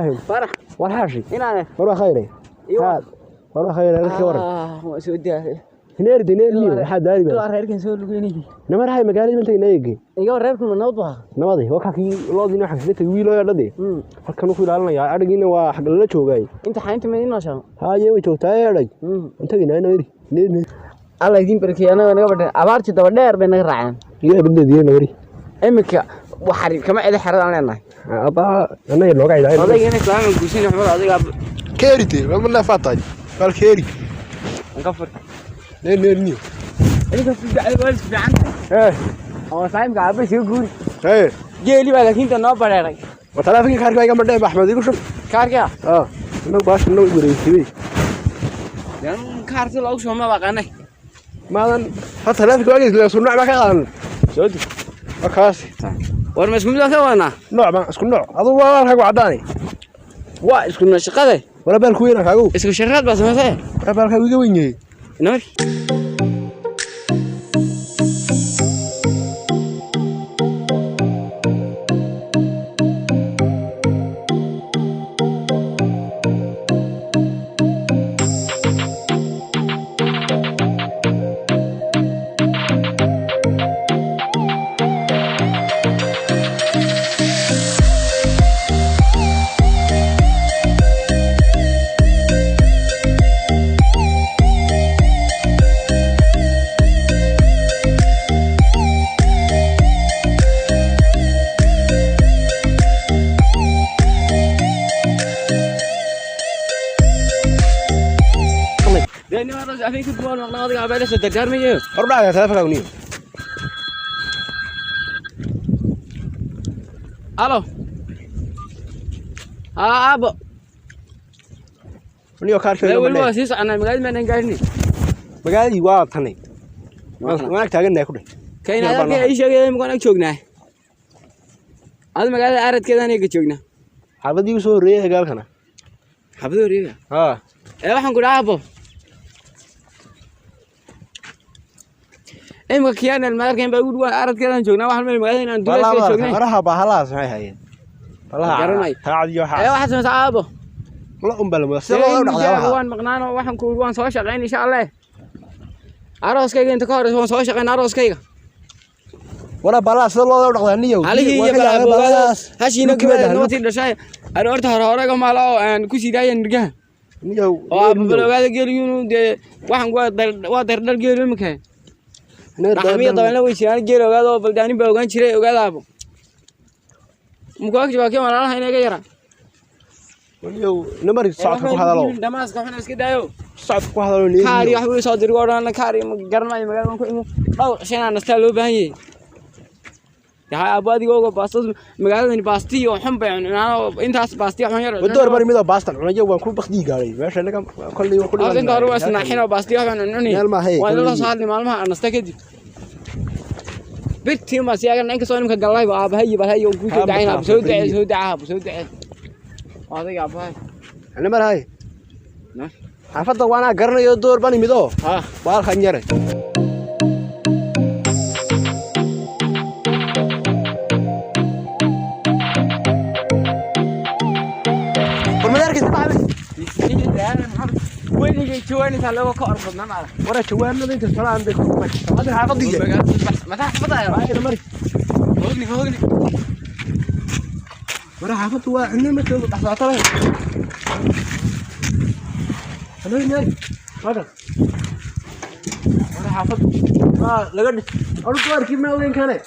إبراهيم فرح والحاشي هنا والله خيري ايوه والله خيري أنا كورن ما سودي هنير نيو حد داري لا reerkan soo lugeynay نمر هاي مقالي من تينيجي iga reerkan ma nabad baa نمضي وكاكي لودي نحن في تجويل يا ردي halkan ku ilaalinaya adagina waa xaq la joogay inta xaynta ma inoo shan haaye way joogtaa eeday inta ginayna yiri alla idin barkay anaga naga badhay abaarti daba dheer bay naga raaceen iyo badadiina wari imika waxari kama cid xiraan leenahay aba anaga looga ilaalin odayga inay islaam guusin xumad adiga keerite ma faatay qal keeri ka fur نير إنك في الجوال في عنك إيه هو صايم قاعد بس يقول إيه جيلي بقى كنت نابر يا رجل وثلاثين كارك يا جماعة بأحمد يقول كاركيا إنه باش إنه يقول يسوي يعني كارت لو شو ما بقى نه ما ثلاثة كويس لو صنع ما كان سودي أكاسي ورمش من ذا أنا نوع ما اسكن نوع هذا هو حق عداني اسكن شقة ولا بالكوينة حقو اسكن شرات بس ما ثاني ولا بالكوي ويني نور لأني ما رجع فيك تقول والله هذا قاعد لسه تجار مية أربعة ثلاثة كونية ألو أبو ونيو كارك لا والله سيس أنا مقعد ما نقعدني مقعد يواب ثاني ما أكتاجن ناكله كاين هذا في أي شيء ممكن أشوفنا هذا مقعد أرد كذا نيجي تشوفنا حبدي يوسف ريه قال كنا حبدي ريه إيه راح نقول أبو إيه كيان المدار كان بيقول أرد كذا نشوفنا واحد من المقعدين عند دولة كذا نشوفنا راح بحلاس هاي والله هذه يوحى إيه واحد سمع أبو لا بلا مسألة وان مقنعنا وحن كل وان سوى شغالين إن شاء الله أروس كيجا أنت كارس وان سوى شغالين أروس كيجا ولا بلاس الله يرضى عنيه عليه يا بلاس هاشي نقبل نوتي الرشاي أنا أرتها هراء كم على أن كوسي داي نرجع نيو بلو هذا جيريون ده وحن وادر در جيريون مكان نحمي طبعا لو يصير جيرو هذا بلداني بلوغان شري وهذا أبو مكواك جواكي ما لنا هنا جيران ونيو نمر صعب كو هذا لو دماسك وحنا اسكي دايو صعب كو هذا لو ليه كاري وحبي صادر ورنا كاري قرناي مغان كو إمو دو شينا نستلو باهي يا أبادي جوجو باستوس مغان باستي وحن بيان أنا أنت هاس باستي وحن يرى بدور بري ميدا باستن أنا جوا كل بخدي قاري ماشي أنا كم كل يوم أنت هرو أصلا حين باستي وحن نوني وأنا لا صار لي معلومة أنا استكدي بيت ما سياقنا إنك صار مك قلاي بهاي بهاي وجود عينها بسود عاب هذا يا باي أنا مرهاي حفظت وانا قرنا يدور بني ميدو بال خنجره والمدارك تبعي وين يجي جواني تلو كأربعنا معه ورا جواننا انت طلع عندك هذا حافظ دي ما تحفظها يا باي مري هوغني ورا حافظ هو انما تحت طلع هلو ناي هذا ورا حافظ لقد أرجو كيف ما وين كانت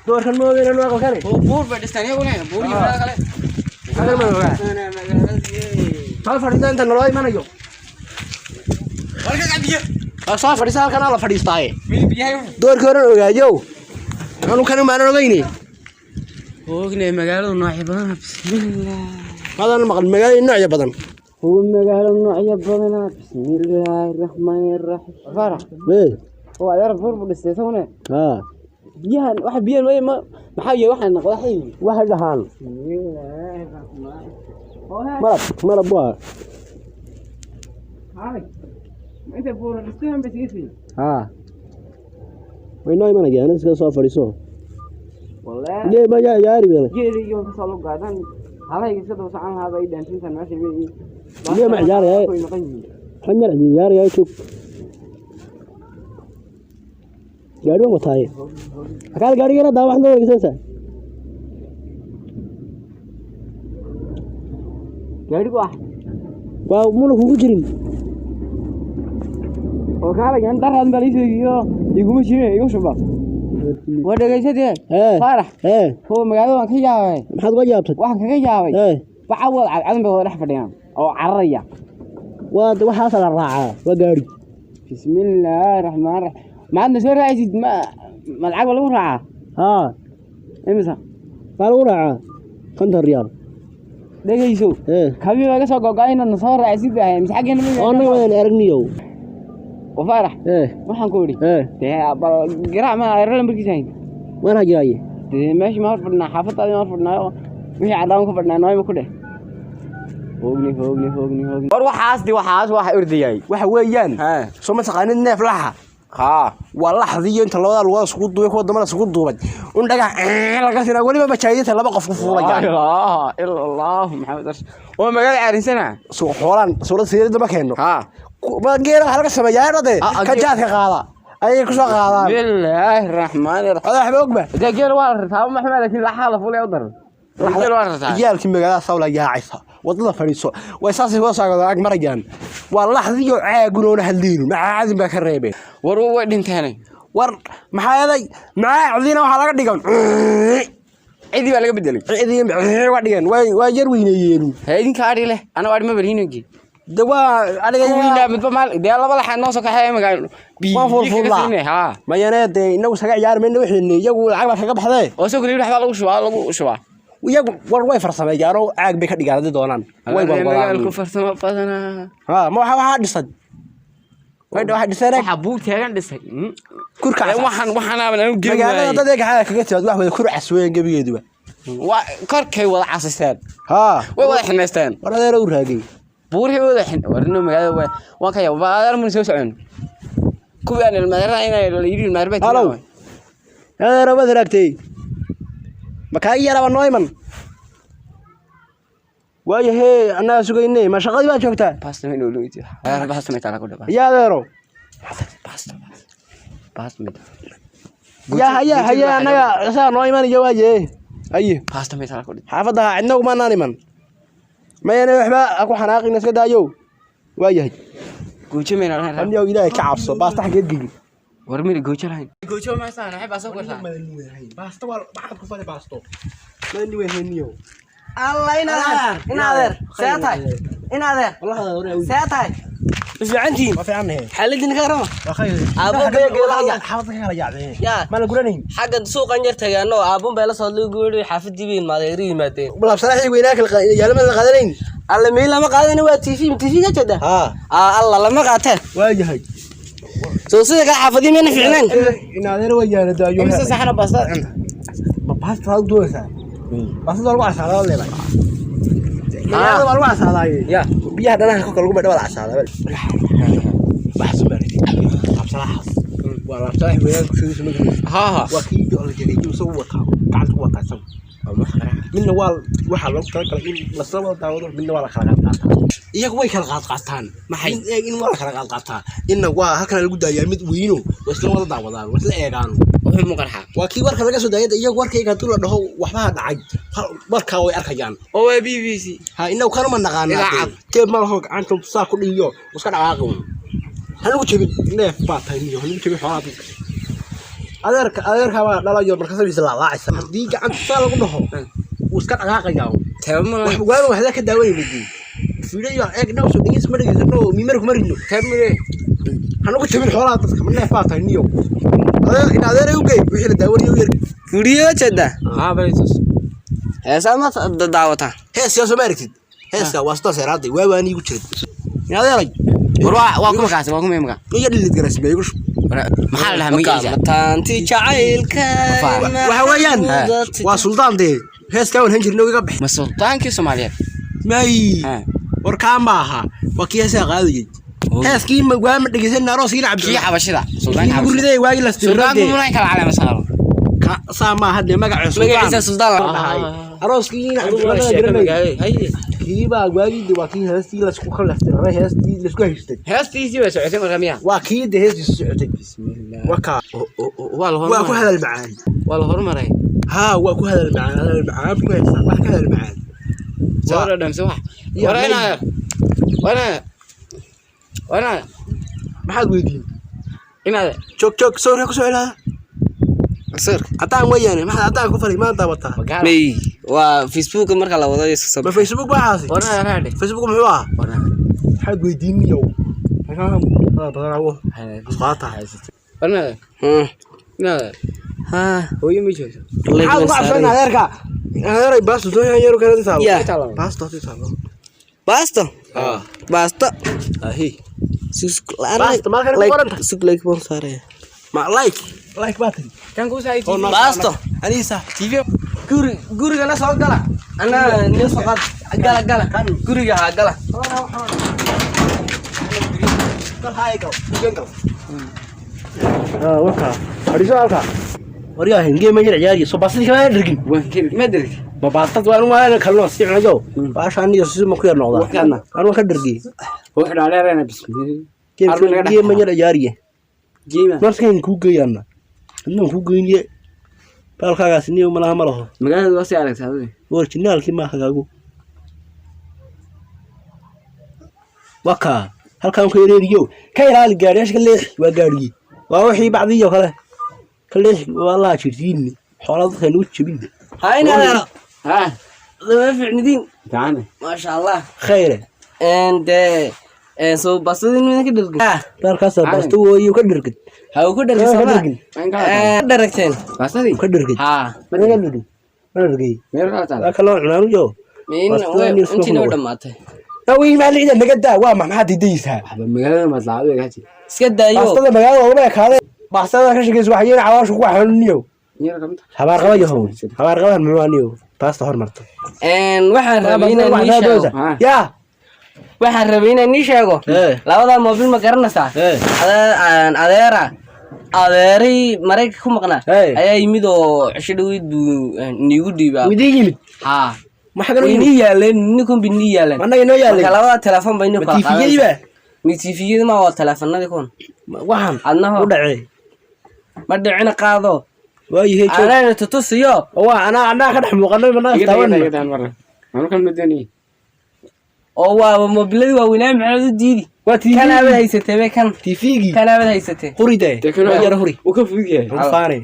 دور كان ما وين أنا واقع كانت بور بدستانية ولا بور يبغى كله هذا ما هو ما فريدة أنت نلاقي ما نجوا ولكن عندي صار فريسة كان الله فريستاي مين بيجي دور كورن وجا جو أنا كانوا معنا نلاقيني هوغني مقالة نوعي بدنا بسم الله هذا المقال النوع بدن هو مقالة نوعي بدنا بسم الله الرحمن الرحيم فرح ليه هو يعرف فور بالستيشن بيها واحد بيها ما محاجة واحد نقول حي واحد جهان بسم الله الرحمن مرب بوها هاي أنت فور بالستيشن بتيجي وينو ما نجي أنا سكوا صار فريسو والله ليه ما جاء جاري بيلا جيري يوم تصلوا قادن هذا يقصد وسعان هذا يدين أنت ماشي بيه ليه مع جاري حنر جاري شوف gaari ma tahay akaal gaarigana daawac loo wareegsan gaarigu waa mulu kugu jirin oo kala gaan daraan baliisiyo iguma jirin igu shuba wadagaysadee farax oo magaalada waan ka yaabay maxaad uga yaabtay waxaan kaga yaabay bacawad cadan bay wada fadhiyaan oo cararaya waa waxaas la raacaa waa gaari bismillaahir rahmaanir rahiim ما عندنا سوى راعي ما العاب ولا راعة ها امسا قالوا راعة 5 ريال دقيسو كابي بقى سو غاغاينا نصور راعي سيده مش حقنا انا وين ارغنيو وفرح waxaan ku wari qirac ma ayran barkiisay wana jaaye meesh ma fadhna xaafadada ma fadhnaayo wixii cadaan ku fadhnaa nooy ma ku dheh hoogni war waxaas waxa ordayay waxa weeyaan soo ma taqaanid neef laha والله انت لو الواد اسكو دوي كو دمنا اسكو دوبay un dhaga laga sina waliba bajaayada laba qof ku fuulayaan la ilaha illallah maxamed oo magaal caarisana soo xoolan soo siirida ma keeno ma geero waxa laga sameeyaa ka jaadka qaada ay ku soo qaadaan billahi rahmaanir hada xogba geero waa rtaa maxamed laakiin la xaal fuulay u dar geero waa rtaa yaalkii magaalada sawla yaacaysa wadada fariiso way saasi soo saagada ag marayaan waa laxdiyo caagunoona hadliino macaadin ba ka reebeen war way dhintaanay war maxaa yaday macaadina waxa laga dhigan cidi baa laga bedelay cidi waa dhigan waa yar weynayeen heedin ka ari leh ana waad ma bariinigi dawaa adiga wiina midba maal de laba la xanoo soo kaxay magaalo biyo ha ma yaneed inagu saga ciyaar meena wixii iyagu lacag la kaga baxday oo soo kaliya waxba lagu shubaa iyagu war way farsameeyaan oo aag bay ka dhigaan doonaan way walbalaan ku farsamo badana ma waxa dhisay way waxa dhisay waxa buu taagan dhisay kurka waxaan aan geeyay magaalada dad ay kaga timaad wax wada kur casweyn gabigeeduba waa korkay wada casisteen way wada xineysteen war adeer u raagay buuri wada xin warno magaalada waan ka yaabaa adeer mun soo socon kuwaan ilmaadara inay la yiri maarbay adeer wada raagtay مكاي يا نويمان وايه انا سوغيني ما شقدي با جوجتا باست مين ولويتي انا باست ميت على كده يا ديرو باست ميت هيا انا سا نويمان جواجه اي باست ميت على كده حافظها عندنا وما نانيمان ما انا وحبا اكو حناقي ناس كدايو وايه جوجه مين انا انيو الهي كعبسو باست حقيقي ورمي جوجه لهين جوجه ما سان احب اسوق باست ما حد كفايه باستو ما اني وين نيو الله ينادر سياتاي ينادر والله سياتاي بس عندي ما في عنه حلدي نغرما اخي ابو بيغ حافظك يا رجال ما لا غرانين حق سوق انجر تغانو ابو بيلا سو لو غوري حافدي بين ماديري يمادين بلا صراحه ويناك يا لما قادرين الله ميل لما قادين waa TV جدا الله لما قاته واجهي سو سيده حافظي من فعلان ان هذا ويانا دايو بس صحنا بس باستا دوسا بس لو عساله لا يا لو عساله يا بيها دنا كو لو بدل عساله بحث بريد بصراحه والله صحيح وياك شو اسمه ها وكيد ولا جريد سو وقع قعد وقع سو من وال waxa loo kala in la soo daawado midna waa la kala qaataa iyagu way kala qaataan maxay in waa la kala qaataa inna waa halkan lagu daayaa mid weyno wasla wada daawadaan wasla eegaan wuxuu mu qarxa waa kii warka laga soo daayay iyagu warkayga tuu la dhaho waxba dhacay warka way arkayaan oo waa BBC ha inna kana ma naqaanaa keeb ma laho gacanta saa ku dhiyo iska dhawaaqo halagu jabin neef baatay iyo halagu jabin xoolaha adeerka waa dhalayo marka sabiisa la laacaysa hadii gacanta lagu dhaho iska dhaqaaqayaa taamul waxa ka daawanayay fiidiyo eeg dhaw soo dhigis ma dhigisano mimar ku marino taamul hanagu jabin xoolaha dadka ma neefaatay niyo in adeeray u geey wixii la daawanayo yar fiidiyo jada baritus heesa ma daawata heesa soo maartid heesa waa soo saaraaday waani igu jiray in adeeray waa kuma kaas waa kuma imka iyo dhilid garasbay igu maxaa la hamiyay taanti jacaylka waxa weeyaan waa sultaan de heeska wan hanjirno iga bix ma sultaankii Soomaaliyeed may warkaan baaha wakiisa qaadiyay heeskii ma waama dhageysan arooskiina cabdi xabashida sultaanka guriday waagi la sultaanku ma kala calaamad saaro ka سامع هذا مقع magaciisa Sultan أروسكين كي بقى واجد وكي هستي لسكو خلصت الرأي هستي لسكو هستي heestiisii way socotay markaa miya وكيد هستي السعودية بسم الله وكا waa la وكو hormaray هذا المعان waa la hormaray ها وكو هذا المعان هذا المعان كويس وكو هذا المعان soo dhamse wax يا wana ما حد ويدين inaad شوك صور كو سؤال sir عطان ويانا ما حد عطان كفري ما ضبطها may waa Facebook marka la wado isku ما soo فيسبوك ما حاسي wana raade فيسبوك محوا wana حد ويدين يو هذا بدنا هو قاطع wana inaad ها hooyo ma joogto حد ما عشان هيركا هير بس تو يرو كذا تسال يا. بس تو تسال باستو اه باستو هي sus Basta, ma kare ku qoranta? sug like bon saare ما لايك باتري kan ku saay TV باستو انيسا TV guriga la soo gala ana nin faqad gala guriga ha gala قال هاي قال جنقل وكا اريسالكا وريا هنجي ما يرجع ياري سو باسدي كما درغين waan keli ma dirigi ما باستد وان ما انا كلو سيعنجو باشان iyo si ma ku yar noqda anu ka dirgi wax dhaaleerana bismillah geem ma yar yaariye jiima markaan ku geeyana inaan ku geeyniye balkaagaas niyo malaha malaho magaalada waa si aragtaa originalkii ma hagaagu waka halkaan ku yareeriyo ka ilaali gaariyaashka leex waa gaariyi waa wixii bacdiyo kale kaleex walaa jirtiin xoolad kan u jibin hayna ha dama fiicnidin taana ma sha Allah khayre and so basadin min ka dalgin dalkaas baasto way ka dhirgid ha ku dhargin dharagteen basadi ka dhirgid ha ma dhirgid ma dhirgid meel ka taala kala cunaan jo min way intii noo dhamaatay awi ma liida naga daa waa maxaa diidaysaa waxba magaalada ma laacay gaji iska daayo baastada magaalada uga kaade baastada ka shaqeyso wax yar cawaashu ku xanuuniyo yar kamta habaar qaba yahow habaar qaba muwaaniyo baasta hormarto waxaan rabay inaan ii sheego ya waxaan rabay inaan ii sheego labada mobil ma garanaysaa adeera adeeray marayka ku maqnaa ayaa yimid oo cisho dhaweyd buu niigu dhiibaa midii yimid ha ma xagan ini yaaleen ninkun bini yaaleen anaga inoo yaaleen labada telefoon bay inuu kala tifiyadiiba mi tifiyada ma waa telefoonadii kun waxaan adna u dhacay ma dhicina qaado waayahay ana tutusiyo waa ana ka dhex muuqanay mana taawan anu kan madani oo waa mobilada waa weynaa maxaad u diidi waa tii kan aad haysatay kan tifigi kan aad haysatay quride yar huri u ka fudiyay faane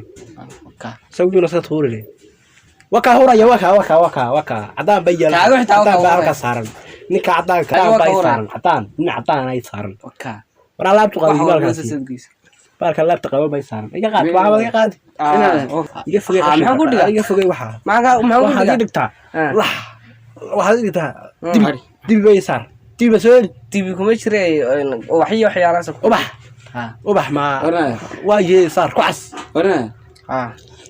ka sawbina sa tuurile waka huraya waka cadaan bayal cadaan baa halka saaran ninka cadaan ka bay saaran cadaan ay saaran ka wara laabtu qabo halkaas barka laabta qabo bay saaran iga qaad waxa iga qaad iga fogay maxaa ku dhigaa iga fogay waxa maxaa ku dhigtaa waxa dhigtaa dib bay saar dib soo TV kuma jiray waxyaalahaas ubax ma waaye saar ku cas wana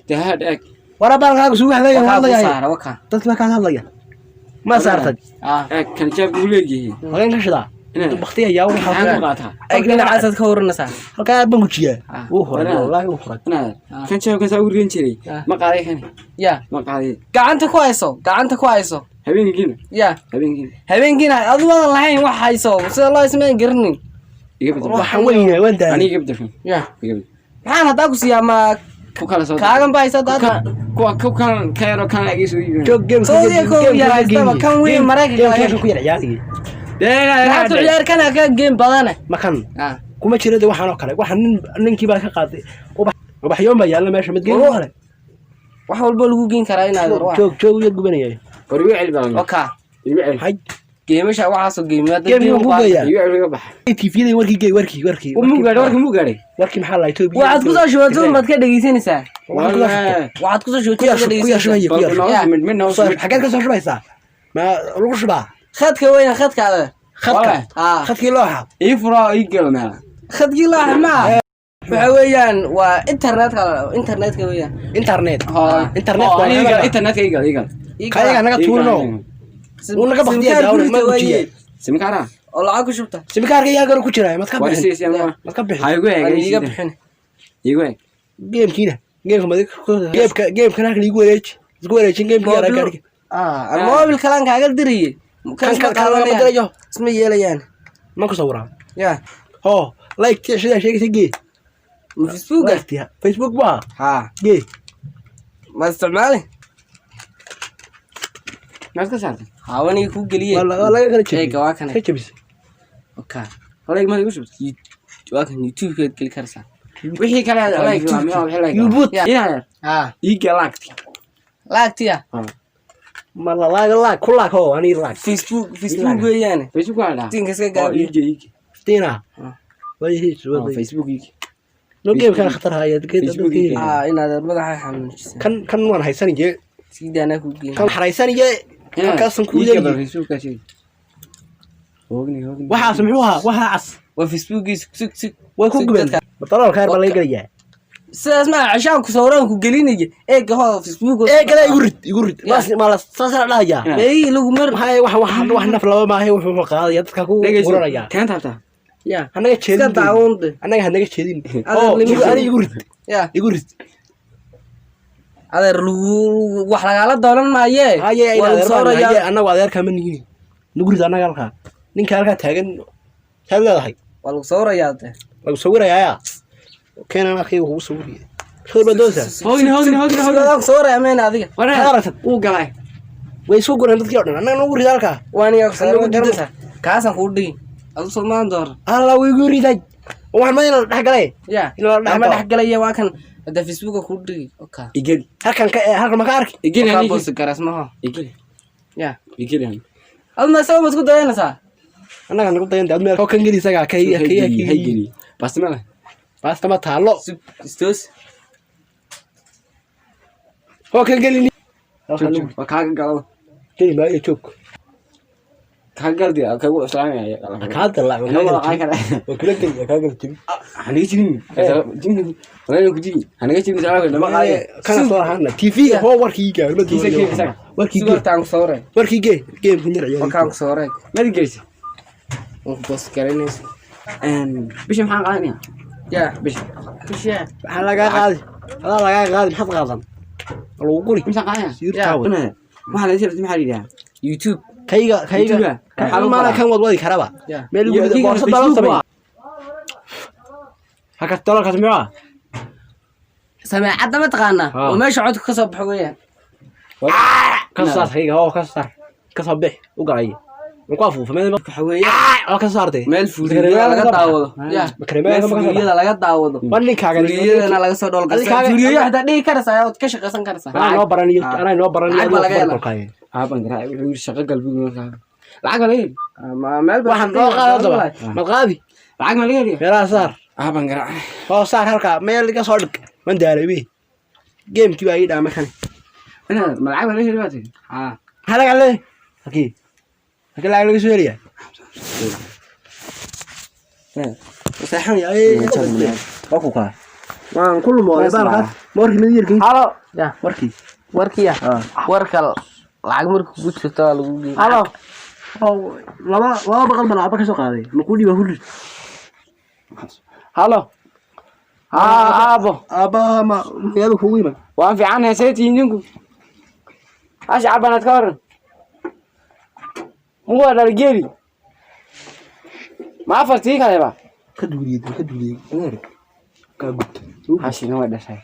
tahad ag wara balkaaga suuq hadaya hadaya saara waka dadka ka hadlaya ma saartad ag kan jaab u leeyahay haween ka shida baqtiya yaa waxa ka qaata agna caasad ka waranaysa halka ban gujiya uu hore wallahi uu hore kan jaab ka soo ureen jiray ma qaaday kan ya ma qaaday gacanta ku hayso habeenkiina ya habeenkiina adu wada lahayn wax hayso sida loo ismeen garnin iga bedel waxaan weynaa waan daa aniga bedel ya maxaan hadaa ku siyaa ma ku kala soo kaagan baa haysa dad ku kan kaero kan ay soo yihiin joog game soo ko yaraysta kan weyn maraykanka ku yar yaadi maxaa ciyaar kana ka game badana makan kuma jirada waxaan oo kale waxaan ninkii baa ka qaaday ubaxyo ma yaala meesha mid geeyo kale wax walba lagu geen karaa inaad joog iyo gubanayay warwi cilbaan waka hay geemasha waxa soo geemada geeyo ku geeya iyo bax TV-da warkii mu gaadhay warkii maxaa la Ethiopia waxaad ku soo shubto mad ka dhageysanaysaa waxaad ku soo shubto ka dhageysanaysaa xageed ka soo shubaysaa ma lagu shubaa khadka weyn khadkaada khadkii looxa ii furo ii galna khadkii looxa ma waxa weeyaan waa internetka weeyaan internet internetka igal kayaga naga tuurno uu naga baqtiya dawlad ma gujiya simkara oo lacag ku shubta simkaarka yaa gaar ku jiraa mad ka bixin hay gu eegay iga bixin igu eeg gamekiina جيم كان هاك يقول جيم كان الموبل كلام كاغل دري كان اسمه يليان ماكو صورها يا هو لايك تشي شيء تجي فيسبوك فيسبوك بقى ها جي ما استعماله ما كسرت هاوني كو غليه والله كان تشي ايه كواكن كتشبس اوكي هلاك ما يقولش كواكن يوتيوب كل كرسا wixii kale halaak la ma halaak يبوت yaa ها iga laagti لاكتيا ما لا كلك هو اني لا فيسبوك ويانا facebook wala تين كسا غابي iga ستينا وي هيك facebook iga لو جيم كان خطر هاي Facebook ان هذا مدح حنجس كان وان هيسان جي سيدانا كو جين كان حريسان جي كاسن كو iga لي facebook kashi hoogni waxa samxuha waxa cas وفيسبوك سك سك way ku gubeen bartalo kaar baa laga galiyaa اسمع عشان كسوران كو غلينيه ايه هو فيسبوك ee kala igu rid bas ma la saasana dhaaya اي لو مر maxay wax naf laba ma ahay wuxuu qaadaya dadka ku guranaya kan taabta يا anaga jeedin داوند anaga hanaga jeedin Adiga igu rid يا igu rid adeer wax lagala doolan maaye haye waan soo rayaa anaga adeerka ma nigin igu rid anaga halka ninka halka taagan taagadahay wal soo rayaa lagu sawirayaa keenana akhiga ugu sawiriyay khayba doosa hoogni waan soo rayaa meen adiga qaaratan uu galay way soo gureen dadkii oo dhan anaga ugu rid halka waan iga soo darasa kaasan ku dhigi adu soo maan door alla way igu riday waxaan ma inaan dhax galay ya ama dhax galay waa kan hada Facebook ku dhigi okay igeli halkan ma ka arki igeli ka ani boos garas ma igeli ya igeli ani adna soo ma isku dayanaysa anaga nagu dayan dad meel ka kan geli isaga kay geli basmala basta ma taalo istos oo kan geli waa kaaga galo geli ma ay joog kaaga galdi kagu islaamaya ka dala oo kula geli ka geli timi aniga jirin jirin wala ku jiri aniga jirin salaam lama qaay kana soo hana TV ho warkiiga warkiiga taan soo ray warkiiga game ku nirciyo wakaan soo ray mad gelisi oo boos garaneys bisha maxaan qaadanayaa ya bisha waxa laga qaadi maxad qaadan lagu guri maxaan qaadanayaa siirtaaw waxa la jeedaa maxaa liidaa YouTube kayga ma kan wad wadi karaba meel ugu boorso dalo samay haka talo ka samay سماعات ما تقانا وماشي عودك كسب حويا كسر هيك هو كسر به وقعي وقافوا فما حويا كسرتي مeel fuuliyada laga daawado meel fuuliyada laga daawado bani kaaga fuuliyada laga soo dhool gasay fuuliyada hada dhigi karaysa oo ka shaqeysan karaysa ana noo baraniyo aaban garaa wuxuu shaqo galbiga lacag ma leeyahay meel waxaan loo qaado ma qaadi lacag ma leeyahay meelaha saar aaban garaa oo saar halka meel laga soo dhig man daaraybi gamekii baa ii dhaama kan ana ma lacag ma leeyahay ha halaga le hakii lacag laga soo heliyaa saxan ay aku ka waan kullu mooday baalka markii midiyirkii halo ya warkiya warkal lacag markuu gudto lagu geeyay halo laba baqal balaaba ka soo qaaday ma ku dhiba hurri halo aba ma meel kugu iman waan fiican heeseetiin idinku ashi cabanad ka waran muwa dhalgeeli ma afartii kaleba ka duuliyay ka gud ashi noo dhashay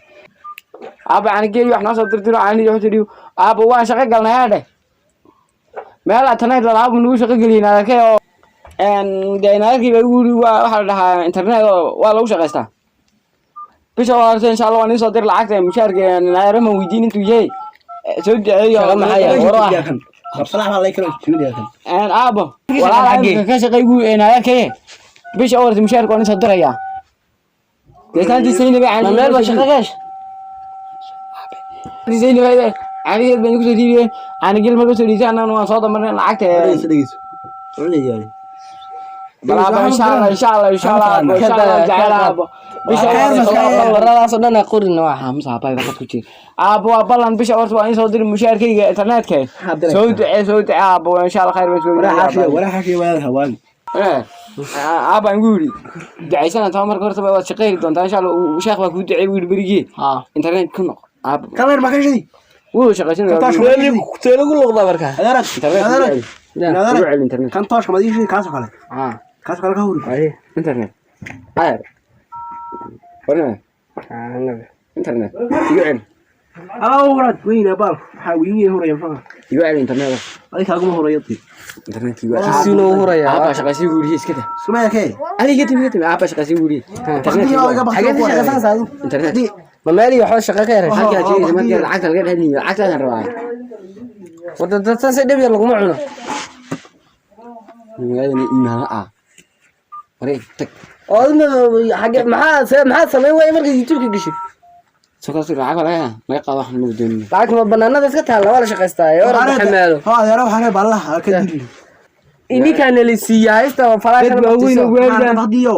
aba aan geeli wax noo soo dirtiro aan iyo xiriyo aba waan shaqo galnaa dheh meel aad la laabo nugu shaqo galina ka oo deynarkii bay ugu waxa la dhahaa internet waa lagu shaqeystaa bisha waa insha Allah waan soo dir lacagta mushaarka naarama weydiin intuu yahay soo daciyo maxay qabsanaha la karo jimidiyaan abo walaa ka shaqaygu naarkay bisha oo mushaarka waan soo diraya deetaan disayna baan meel ba shaqo gash disayna baa aniga baan ku soo diibay aniga ma soo diibay anana waan soo damarnay lacagta بلا إن شاء الله جعله waradaas oo dhan qorin waxa مسابقة waxaad ku jir aabo balan bisha horta waa in soo dirin mushaarkayga internetka soo ducee aabo insha Allah khayr baa soo wala xashi wala hawaan aabaan gu yiri ducaysana taa marka horta waa shaqeyn doontaa insha Allah sheekh waa ku ducay wiil berigi internet ku noq kamer ma ka shaqeey wuu shaqaysan teelo ku noqda marka internet kan toosh ma diishay kaas kale kaas kale ka huri internet ayar warna internet يقعد ورد وين بال حاويين هو ينفع يقعد انترنت اي كاغما هو يطي انترنت يقعد سينو هوريا ابا شقاسي غوري اسكده سمعك ايه علي قتم ابا شقاسي غوري حاجات شقاسان انترنت ما مالي waxaa shaqo ka yaray halka jeedi markii lacagta laga dhaliyo lacagta rabaa wada dadsan si dhib yar lagu cuno magaalada iimaha maray tag oodna xagee maxaa sameey way markii youtube gashay soo lacag laga qaado wax lagu doonin lacag ma banaanada iska taal wala shaqaystay oo rabbi xamaalo adeero waxaan ballaha ka dili ini kan la siyaaysta falaashan waaweyn weerdan hadiyo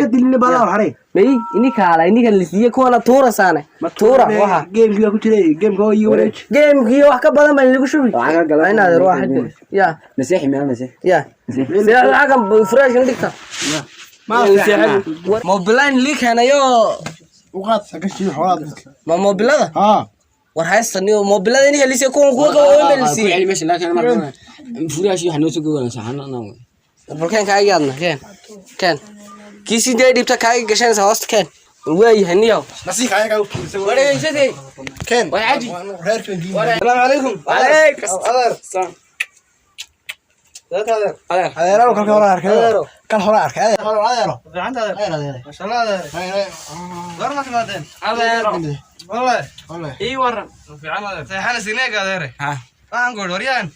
ka dilina ballaha waxare may ini kan la siiyay kuwa tuura saane ma tuura waxa game-kiga ku jiray game-ka iyo wareej game-kiga wax ka badan baa lagu shubi lacag galay inaad ruux ya nasiixi ma nasiix ya lacag fresh dhigta ma mobilaan liikanayo وقعد سكشي حوالات ما موبيلada war haystaniyo mobilada inii helisay kuwa oo meelisi يعني ماشي لكن ما فوراشي waxaan soo go'an saxana balkan ka ayaadna keen kiisi deedibta ka gashanaysa host keen way haniyo nasiik ayaga u wareeyay keen way caadi السلام عليكم عليك السلام adeero kalka hore arkay kan hore arkay adeero fiicanta adeero ma sha Allah adeero warma timaadeen adeero wallahi ii waran fiican adeero saxana sineega adeero waxaan goor wariyaan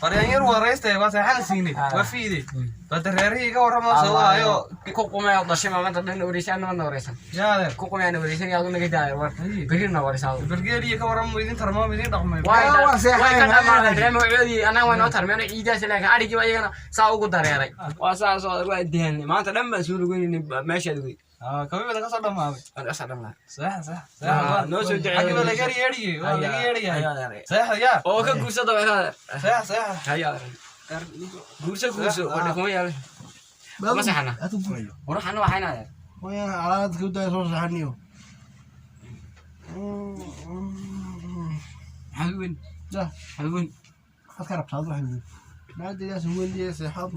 Faryan yar wareystay waa saxan siinay waa fiiday badareerihi ka waramo soo ayo ku qumay dhashay maanta dhan wareysaan ma wareysaan yaade ku qumay wareysaan yaa naga daay war birina wareysaan bergeeliya ka waramo idin tarmo idin dhaqmay way ka dhamaadeen reemo ciidi ana waan oo tarmeen ciidaas laakiin arigi ayagana saa ugu dareeray waa saa soo waa dehan maanta dhan baan soo lugeynay meesha dugi kabada ka soo dhamaaday aan asal dhammaa sax noo soo xagga la gari yeedhiye waa laga yeedhiyay sax ya oo ka guursada waa sax haya guurso wada kuma yaabay ma saxana waxana waxayna وين على كده صوص حنيو حلوين ده حلوين فكر بصادو حنيو ما ادري يا سوين دي سحاب